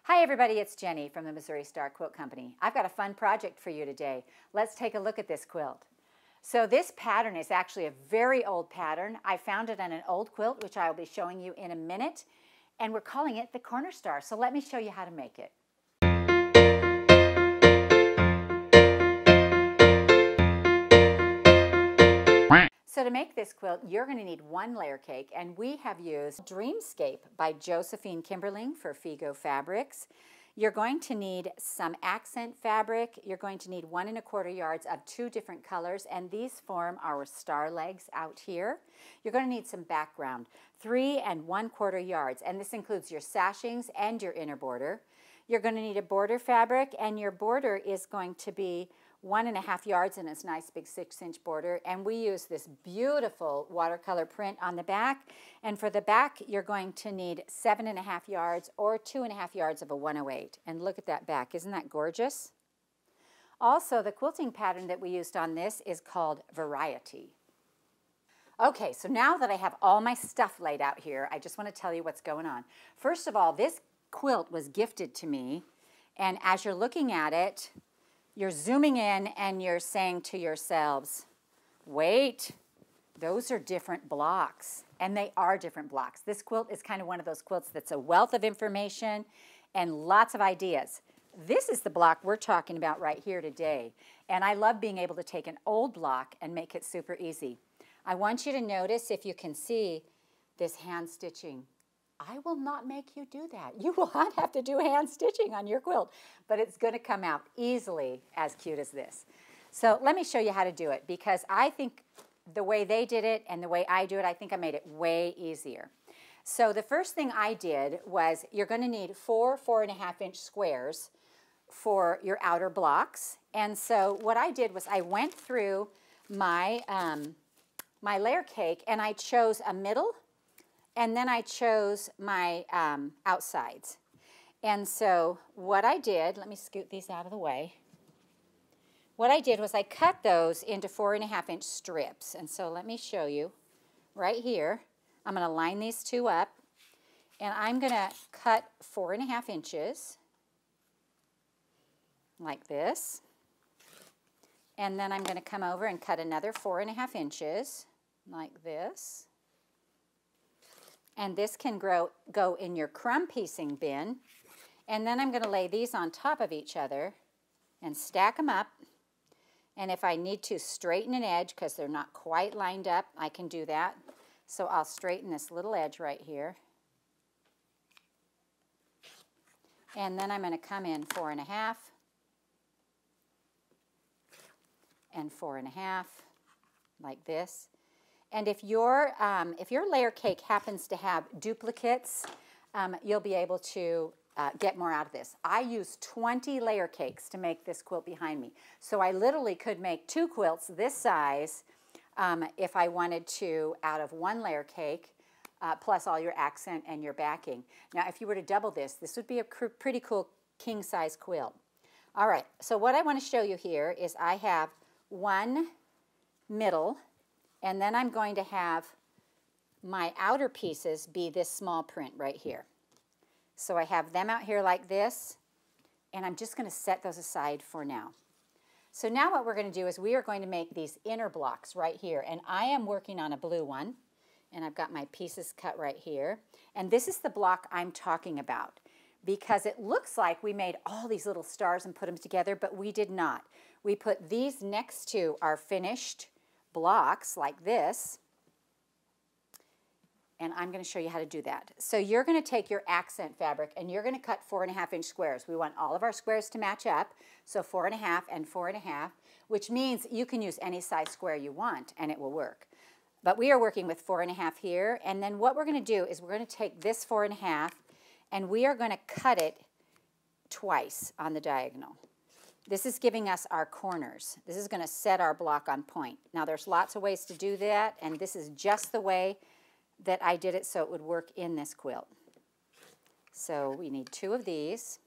Hi everybody, it's Jenny from the Missouri Star Quilt Company. I've got a fun project for you today. Let's take a look at this quilt. So this pattern is actually a very old pattern. I found it on an old quilt, which I'll be showing you in a minute, and we're calling it the Corner Star. So let me show you how to make it. So to make this quilt, you're going to need one layer cake, and we have used Dreamscape by Josephine Kimberling for FIGO Fabrics. You're going to need some accent fabric. You're going to need 1 1/4 yards of 2 different colors, and these form our star legs out here. You're going to need some background, 3 1/4 yards, and this includes your sashings and your inner border. You're going to need a border fabric, and your border is going to be 1 1/2 yards in its nice big 6-inch border, and we use this beautiful watercolor print on the back. And for the back, you're going to need 7 1/2 yards or 2 1/2 yards of a 108. And look at that back, isn't that gorgeous? Also, the quilting pattern that we used on this is called Variety. Okay, so now that I have all my stuff laid out here, I just want to tell you what's going on. First of all, this quilt was gifted to me, and as you're looking at it, you're zooming in and you're saying to yourselves, wait, those are different blocks. And they are different blocks. This quilt is kind of one of those quilts that's a wealth of information and lots of ideas. This is the block we're talking about right here today. And I love being able to take an old block and make it super easy. I want you to notice, if you can see, this hand stitching. I will not make you do that. You will not have to do hand stitching on your quilt, but it's going to come out easily as cute as this. So let me show you how to do it, because I think the way they did it and the way I do it, I think I made it way easier. So the first thing I did was, you're going to need 4 4.5-inch squares for your outer blocks. And so what I did was I went through my, my layer cake, and I chose a middle, and then I chose my outsides. And so what I did, let me scoot these out of the way. What I did was I cut those into 4 1/2-inch strips. And so let me show you right here. I'm going to line these two up, and I'm going to cut 4 1/2 inches like this. And then I'm going to come over and cut another 4 1/2 inches like this. And this can go in your crumb piecing bin. And then I'm going to lay these on top of each other and stack them up. And if I need to straighten an edge because they're not quite lined up, I can do that. So I'll straighten this little edge right here. And then I'm going to come in 4 1/2 and 4 1/2 like this. And if your layer cake happens to have duplicates, you'll be able to get more out of this. I used 20 layer cakes to make this quilt behind me. So I literally could make 2 quilts this size if I wanted to, out of 1 layer cake, plus all your accent and your backing. Now, if you were to double this, this would be a pretty cool king-size quilt. All right, so what I want to show you here is I have 1 middle, and then I'm going to have my outer pieces be this small print right here. So I have them out here like this, and I'm just going to set those aside for now. So now what we're going to do is we are going to make these inner blocks right here. And I am working on a blue one, and I've got my pieces cut right here. And this is the block I'm talking about, because it looks like we made all these little stars and put them together, but we did not. We put these next to our finished blocks like this, and I'm going to show you how to do that. So you're going to take your accent fabric, and you're going to cut 4 1/2-inch squares. We want all of our squares to match up, so 4 1/2 and 4 1/2, which means you can use any size square you want, and it will work. But we are working with 4 1/2 here, and then what we're going to do is we're going to take this 4 1/2, and we are going to cut it twice on the diagonal. This is giving us our corners. This is going to set our block on point. Now, there's lots of ways to do that, and this is just the way that I did it so it would work in this quilt. So we need 2 of these.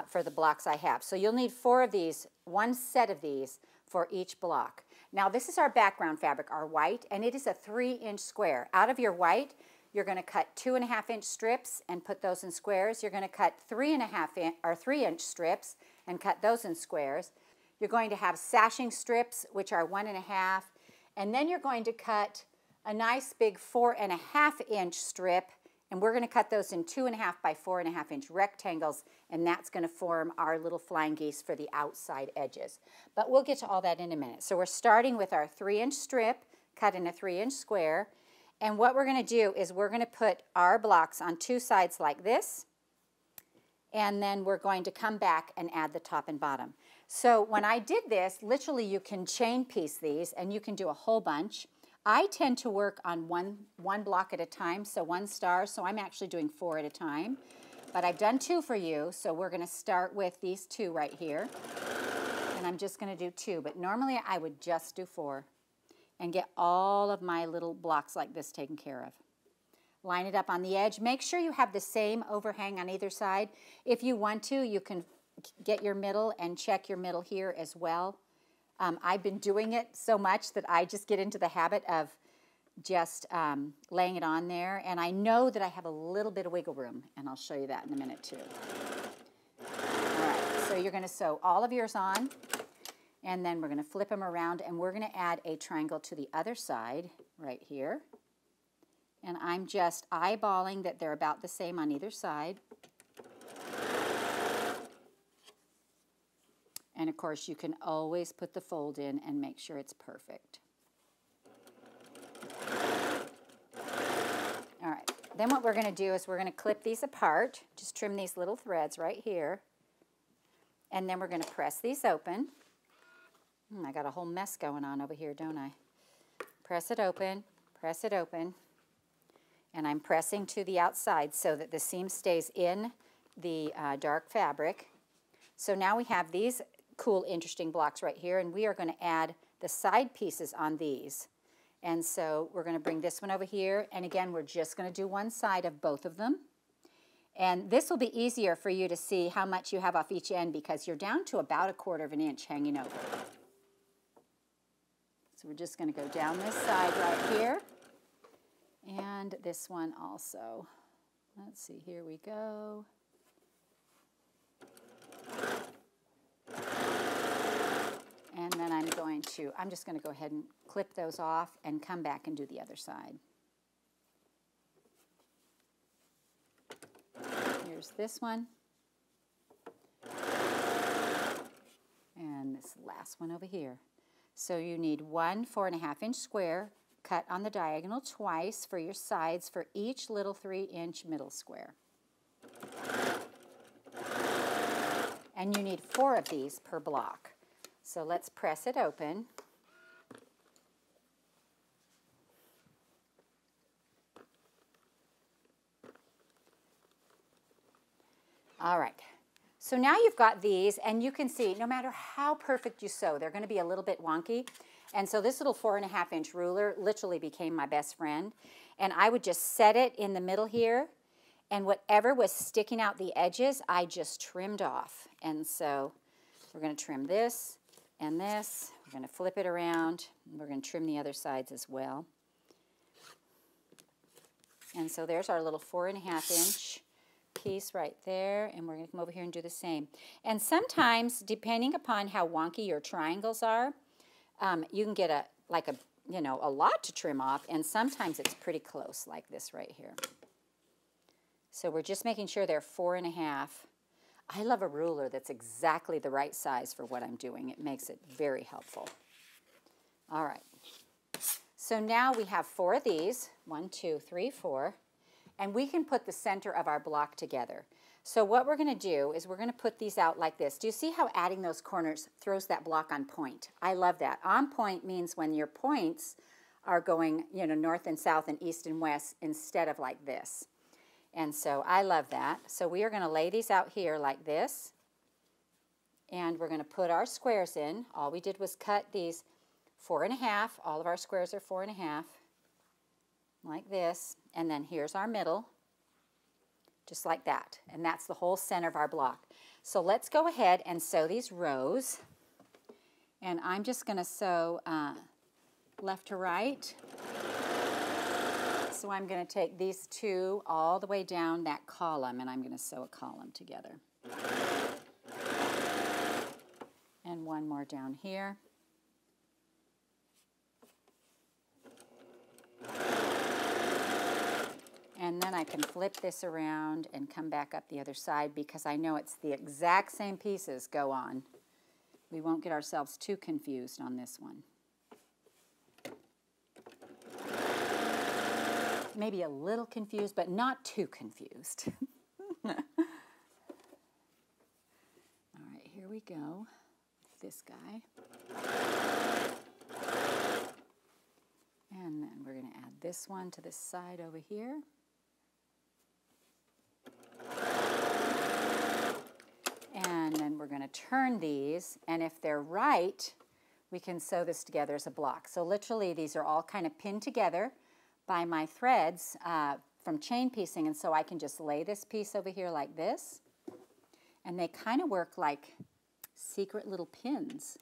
For the blocks I have. So you'll need 4 of these, 1 set of these for each block. Now this is our background fabric, our white, and it is a 3-inch square. Out of your white, You're going to cut 2.5-inch strips and put those in squares. You're going to cut 3.5-inch strips and cut those in squares. You're going to have sashing strips, which are 1.5, and then you're going to cut a nice big 4.5-inch strip, and we're going to cut those in 2.5 by 4.5-inch rectangles, and that's going to form our little flying geese for the outside edges. But we'll get to all that in a minute. So we're starting with our 3-inch strip, cut in a 3-inch square, and what we're going to do is we're going to put our blocks on two sides like this, and then we're going to come back and add the top and bottom. So when I did this, literally you can chain piece these, and you can do a whole bunch. I tend to work on one block at a time, so 1 star, so I'm actually doing 4 at a time. But I've done 2 for you, so we're going to start with these 2 right here. And I'm just going to do 2, but normally I would just do 4 and get all of my little blocks like this taken care of. Line it up on the edge. Make sure you have the same overhang on either side. If you want to, you can get your middle and check your middle here as well. I've been doing it so much that I just get into the habit of just laying it on there. And I know that I have a little bit of wiggle room, and I'll show you that in a minute too. All right, so you're going to sew all of yours on, and then we're going to flip them around, and we're going to add a triangle to the other side right here. And I'm just eyeballing that they're about the same on either side. And of course, you can always put the fold in and make sure it's perfect. All right, then what we're going to do is we're going to clip these apart. Just trim these little threads right here. And then we're going to press these open. I got a whole mess going on over here, don't I? Press it open, press it open. And I'm pressing to the outside so that the seam stays in the dark fabric. So now we have these cool, interesting blocks right here, and we are going to add the side pieces on these. And so we're going to bring this one over here, and again, we're just going to do one side of both of them. And this will be easier for you to see how much you have off each end because you're down to about 1/4 inch hanging over. So we're just going to go down this side right here, and this one also. Let's see, here we go. And then I'm just going to go ahead and clip those off and come back and do the other side. Here's this one. And this last one over here. So you need one 4.5-inch square cut on the diagonal twice for your sides for each little 3-inch middle square. And you need 4 of these per block. So let's press it open. All right. So now you've got these, and you can see no matter how perfect you sew, they're going to be a little bit wonky. And so this little 4.5-inch ruler literally became my best friend. And I would just set it in the middle here, and whatever was sticking out the edges, I just trimmed off. And so we're going to trim this and this. We're going to flip it around. And we're going to trim the other sides as well. And so there's our little 4.5-inch piece right there, and we're going to come over here and do the same. And sometimes, depending upon how wonky your triangles are, you can get a lot to trim off, and sometimes it's pretty close like this right here. So we're just making sure they're 4.5. I love a ruler that's exactly the right size for what I'm doing. It makes it very helpful. All right. So now we have 4 of these. 1, 2, 3, 4. And we can put the center of our block together. So what we're going to do is we're going to put these out like this. Do you see how adding those corners throws that block on point? I love that. On point means when your points are going, north and south and east and west instead of like this. And so I love that. So we are going to lay these out here like this. And we're going to put our squares in. All we did was cut these 4.5. All of our squares are 4.5. Like this. And then here's our middle. Just like that. And that's the whole center of our block. So let's go ahead and sew these rows. And I'm just going to sew left to right. So I'm going to take these two all the way down that column, and I'm going to sew a column together. And one more down here. And then I can flip this around and come back up the other side because I know it's the exact same pieces go on. We won't get ourselves too confused on this one. Maybe a little confused, but not too confused. All right, here we go with this guy. And then we're going to add this one to this side over here. And then we're going to turn these, and if they're right, we can sew this together as a block. So literally these are all kind of pinned together by my threads from chain piecing, and so I can just lay this piece over here like this, and they kind of work like secret little pins.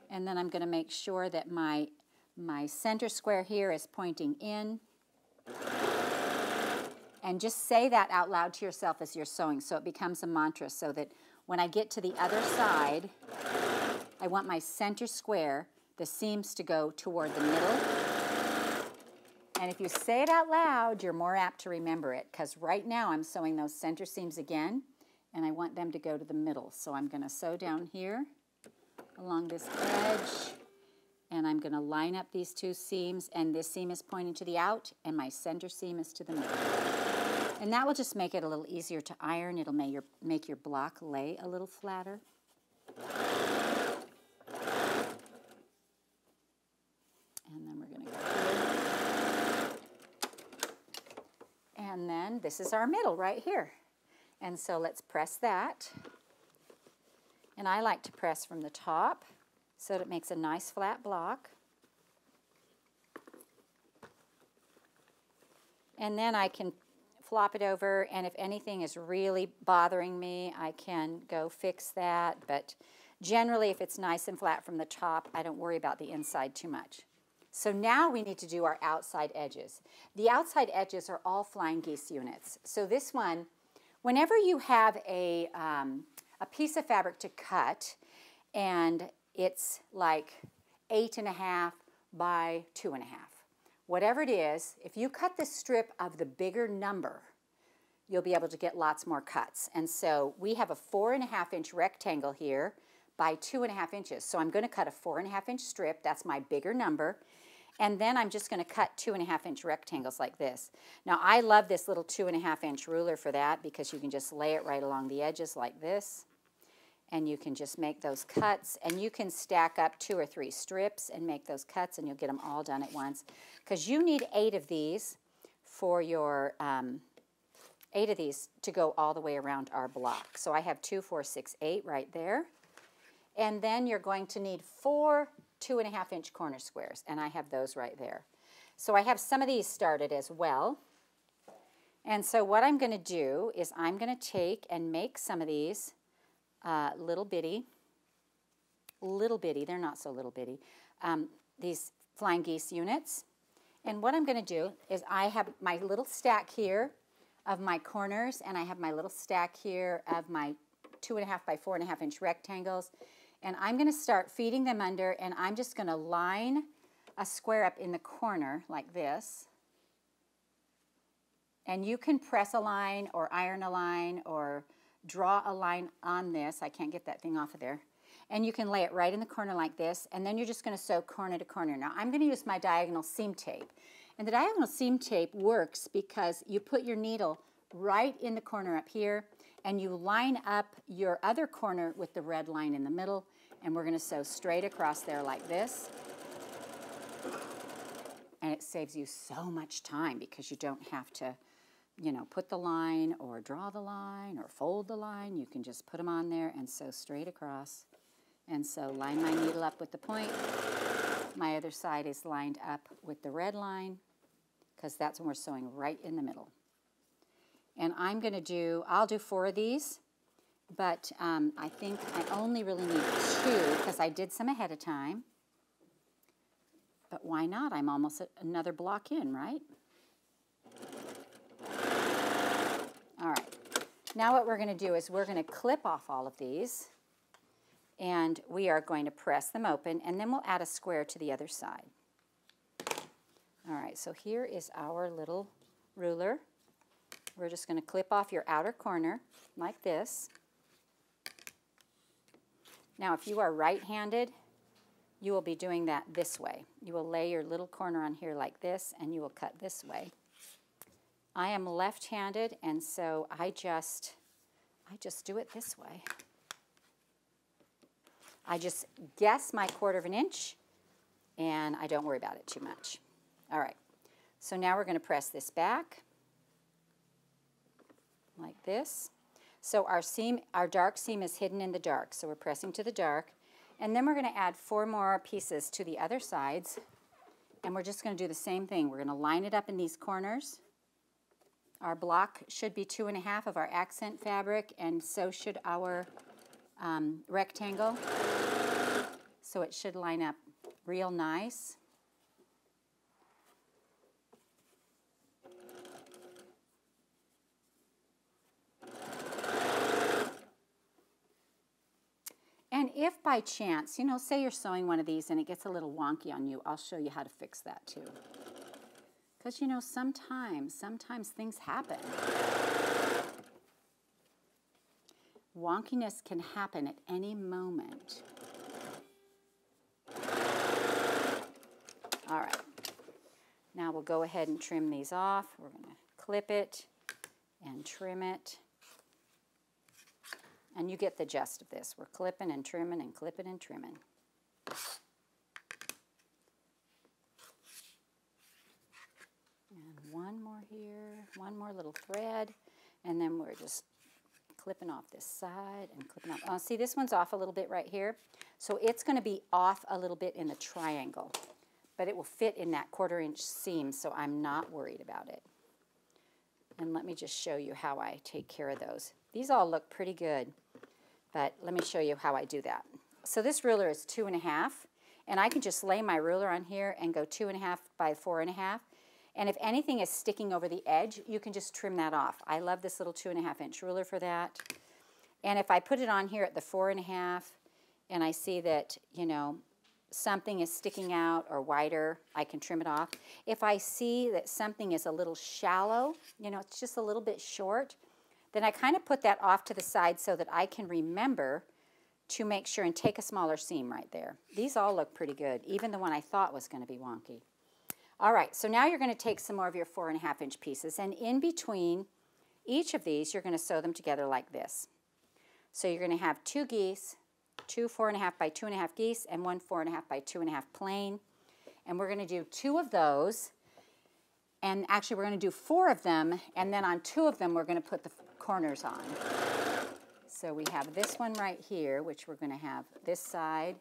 And then I'm going to make sure that my center square here is pointing in. And just say that out loud to yourself as you're sewing so it becomes a mantra, so that when I get to the other side, I want my center square, the seams to go toward the middle. And if you say it out loud, you're more apt to remember it, because right now I'm sewing those center seams again, and I want them to go to the middle. So I'm going to sew down here along this edge, and I'm going to line up these two seams, and this seam is pointing to the out, and my center seam is to the middle. And that will just make it a little easier to iron. It'll make your block lay a little flatter. And then we're going to go here. And then this is our middle right here. And so let's press that. And I like to press from the top so that it makes a nice flat block. And then I can flop it over, and if anything is really bothering me, I can go fix that. But generally, if it's nice and flat from the top, I don't worry about the inside too much. So now we need to do our outside edges. The outside edges are all flying geese units. So this one, whenever you have a piece of fabric to cut, and it's like 8.5 by 2.5. Whatever it is, if you cut the strip of the bigger number, you'll be able to get lots more cuts. And so we have a 4.5-inch rectangle here by 2.5 inches. So I'm going to cut a 4.5-inch strip. That's my bigger number. And then I'm just going to cut 2.5-inch rectangles like this. Now I love this little 2.5-inch ruler for that, because you can just lay it right along the edges like this. And you can just make those cuts, and you can stack up 2 or 3 strips and make those cuts, and you'll get them all done at once. Because you need 8 of these for your 8 of these to go all the way around our block. So I have 2, 4, 6, 8 right there. And then you're going to need 4 2.5-inch corner squares, and I have those right there. So I have some of these started as well. And so what I'm going to do is I'm going to take and make some of these little bitty, they're not so little bitty, these flying geese units. And what I'm going to do is I have my little stack here of my corners, and I have my little stack here of my 2.5 by 4.5-inch rectangles. And I'm going to start feeding them under, and I'm just going to line a square up in the corner like this. And you can press a line or iron a line or draw a line on this. I can't get that thing off of there. And you can lay it right in the corner like this, and then you're just going to sew corner to corner. Now I'm going to use my diagonal seam tape. And the diagonal seam tape works because you put your needle right in the corner up here, and you line up your other corner with the red line in the middle, and we're going to sew straight across there like this. And it saves you so much time because you don't have to, you know, put the line or draw the line or fold the line. You can just put them on there and sew straight across. And so line my needle up with the point. My other side is lined up with the red line, because that's when we're sewing right in the middle. And I'm going to do, I'll do 4 of these, but I think I only really need 2 because I did some ahead of time. But why not? I'm almost another block in, right? All right. Now what we're going to do is we're going to clip off all of these, and we are going to press them open, and then we'll add a square to the other side. All right, so here is our little ruler. We're just going to clip off your outer corner like this. Now, if you are right-handed, you will be doing that this way. You will lay your little corner on here like this, and you will cut this way. I am left-handed, and so I just do it this way. I just guess my 1/4 of an inch, and I don't worry about it too much. All right, so now we're going to press this back like this. So our seam, our dark seam is hidden in the dark, so we're pressing to the dark. And then we're going to add 4 more pieces to the other sides, and we're just going to do the same thing. We're going to line it up in these corners. Our block should be 2.5 of our accent fabric, and so should our rectangle. So it should line up real nice. And if by chance, you know, say you're sewing one of these and it gets a little wonky on you, I'll show you how to fix that too. Because, you know, sometimes things happen. Wonkiness can happen at any moment. All right. Now we'll go ahead and trim these off. We're going to clip it and trim it. And you get the gist of this. We're clipping and trimming and clipping and trimming. And one more here, one more little thread, and then we're just clipping off this side and clipping off. Oh, see, this one's off a little bit right here. So it's going to be off a little bit in the triangle, but it will fit in that 1/4 inch seam, so I'm not worried about it. And let me just show you how I take care of those. These all look pretty good, but let me show you how I do that. So this ruler is 2.5, and I can just lay my ruler on here and go 2.5 by 4.5. And if anything is sticking over the edge, you can just trim that off. I love this little 2.5 inch ruler for that. And if I put it on here at the 4.5 and I see that, you know, something is sticking out or wider, I can trim it off. If I see that something is a little shallow, you know, it's just a little bit short, then I kind of put that off to the side so that I can remember to make sure and take a smaller seam right there. These all look pretty good, even the one I thought was going to be wonky. All right, so now you're going to take some more of your 4.5 inch pieces, and in between each of these, you're going to sew them together like this. So you're going to have 2 geese, 2 4.5 by 2.5 geese, and 1 4.5 by 2.5 plain. And we're going to do 2 of those, and actually we're going to do 4 of them, and then on 2 of them we're going to put the corners on. So we have this one right here, which we're going to have this side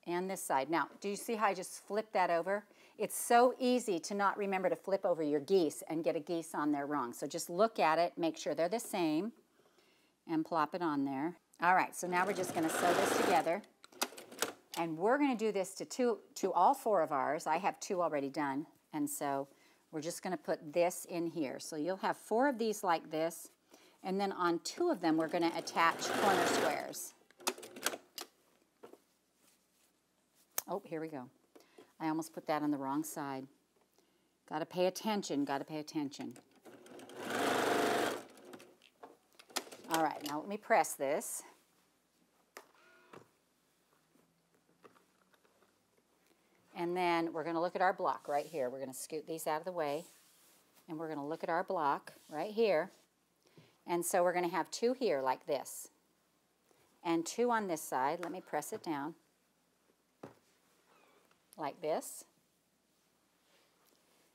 and this side. Now, do you see how I just flipped that over? It's so easy to not remember to flip over your geese and get a geese on there wrong. So just look at it, make sure they're the same, and plop it on there. All right, so now we're just going to sew this together. And we're going to do this to all 4 of ours. I have 2 already done, and so we're just going to put this in here. So you'll have 4 of these like this, and then on 2 of them we're going to attach corner squares. Oh, here we go. I almost put that on the wrong side. Got to pay attention, got to pay attention. All right, now let me press this. And then we're going to look at our block right here. We're going to scoot these out of the way, and we're going to look at our block right here. And so we're going to have 2 here like this, and 2 on this side. Let me press it down like this.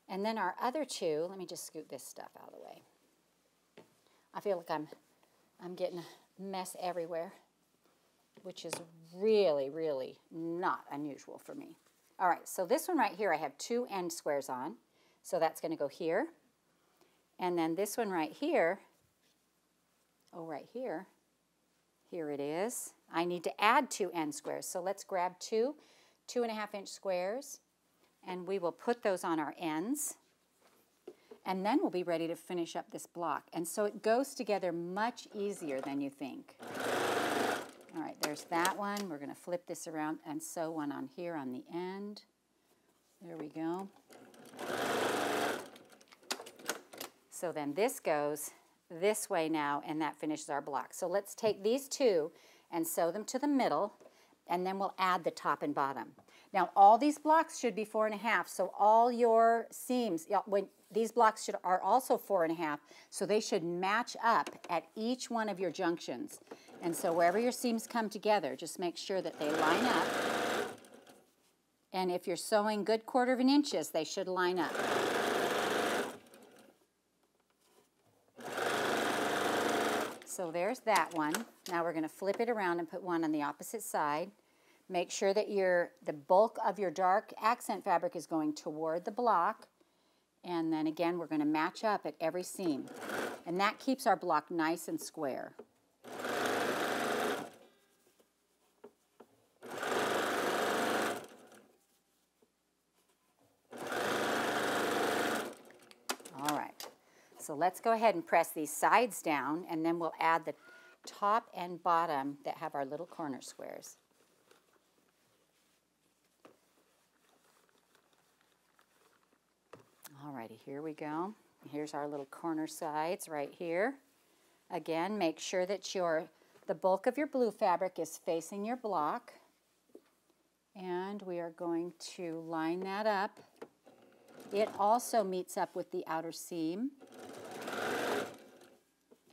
And then our other 2, let me just scoot this stuff out of the way. I feel like I'm getting a mess everywhere, which is really, really not unusual for me. All right, so this one right here I have 2 end squares on, so that's going to go here. And then this one right here, oh, right here, here it is. I need to add 2 end squares, so let's grab 2 2.5 inch squares, And we will put those on our ends. And then we'll be ready to finish up this block. And so it goes together much easier than you think. All right, there's that one. We're going to flip this around and sew one on here on the end. There we go. So then this goes this way now, and that finishes our block. So let's take these two and sew them to the middle, and then we'll add the top and bottom. Now all these blocks should be 4.5, so all your seams, when these blocks are also 4.5, so they should match up at each one of your junctions. And so wherever your seams come together, just make sure that they line up. And if you're sewing good 1/4 inches, they should line up. So there's that one. Now we're going to flip it around and put one on the opposite side. Make sure that the bulk of your dark accent fabric is going toward the block. And then again, we're going to match up at every seam. And that keeps our block nice and square. All right. So let's go ahead and press these sides down, and then we'll add the top and bottom that have our little corner squares. Alrighty, here we go. Here's our little corner sides right here. Again, make sure that the bulk of your blue fabric is facing your block. And we are going to line that up. It also meets up with the outer seam.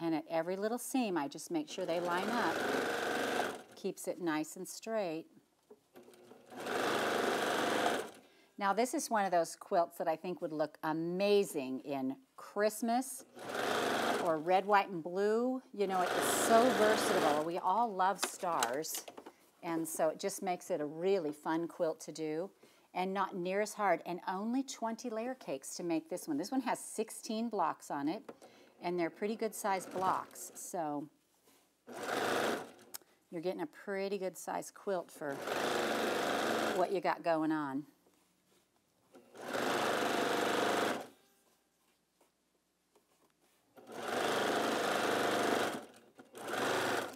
And at every little seam, I just make sure they line up. Keeps it nice and straight. Now this is one of those quilts that I think would look amazing in Christmas or red, white, and blue. You know, it is so versatile. We all love stars, and so it just makes it a really fun quilt to do and not near as hard, and only 20 layer cakes to make this one. This one has 16 blocks on it, and they're pretty good sized blocks, so you're getting a pretty good sized quilt for what you got going on.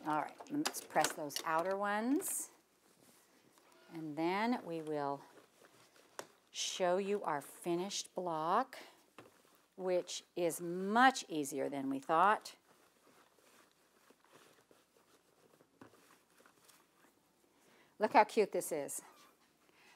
All right, let's press those outer ones, and then we will show you our finished block, which is much easier than we thought. Look how cute this is.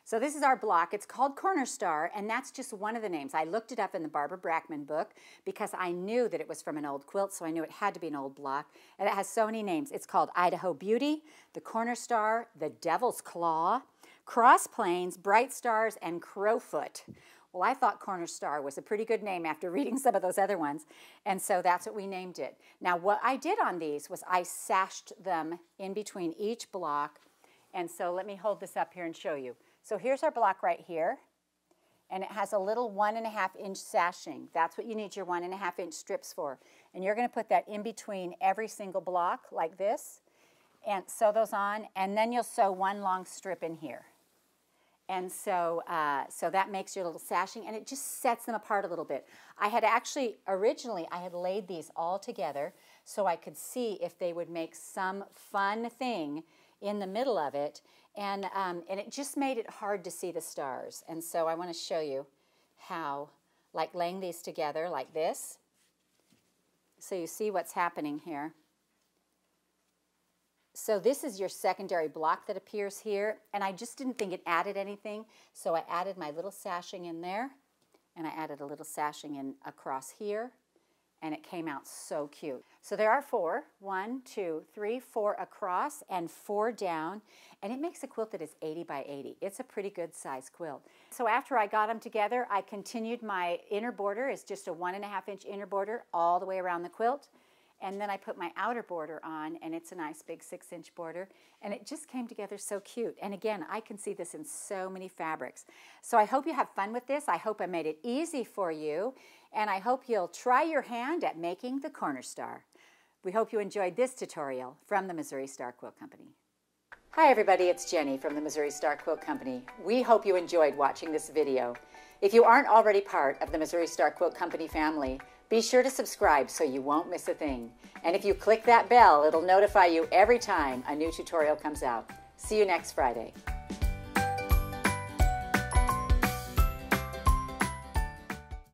So this is our block. It's called Corner Star, and that's just one of the names. I looked it up in the Barbara Brackman book because I knew that it was from an old quilt, so I knew it had to be an old block. And it has so many names. It's called Idaho Beauty, the Corner Star, the Devil's Claw, Cross Plains, Bright Stars, and Crowfoot. Well, I thought Corner Star was a pretty good name after reading some of those other ones, and so that's what we named it. Now, what I did on these was I sashed them in between each block, and so let me hold this up here and show you. So here's our block right here, and it has a little 1.5 inch sashing. That's what you need your 1.5 inch strips for. And you're going to put that in between every single block like this, and sew those on, and then you'll sew one long strip in here. And so, so that makes your little sashing, and it just sets them apart a little bit. I had actually, originally, I had laid these all together so I could see if they would make some fun thing in the middle of it, and it just made it hard to see the stars. And so I want to show you how, like laying these together like this, so you see what's happening here. So this is your secondary block that appears here, and I just didn't think it added anything, so I added my little sashing in there, and I added a little sashing in across here, and it came out so cute. So there are 4, 1, 2, 3, 4 across and 4 down, and it makes a quilt that is 80 by 80. It's a pretty good size quilt. So after I got them together, I continued my inner border. It's just a 1.5 inch inner border all the way around the quilt. And then I put my outer border on, and it's a nice big 6 inch border, and it just came together so cute. And again, I can see this in so many fabrics. So I hope you have fun with this. I hope I made it easy for you, and I hope you'll try your hand at making the Corner Star. We hope you enjoyed this tutorial from the Missouri Star Quilt Company. Hi everybody, it's Jenny from the Missouri Star Quilt Company. We hope you enjoyed watching this video. If you aren't already part of the Missouri Star Quilt Company family, be sure to subscribe so you won't miss a thing. And if you click that bell, it'll notify you every time a new tutorial comes out. See you next Friday.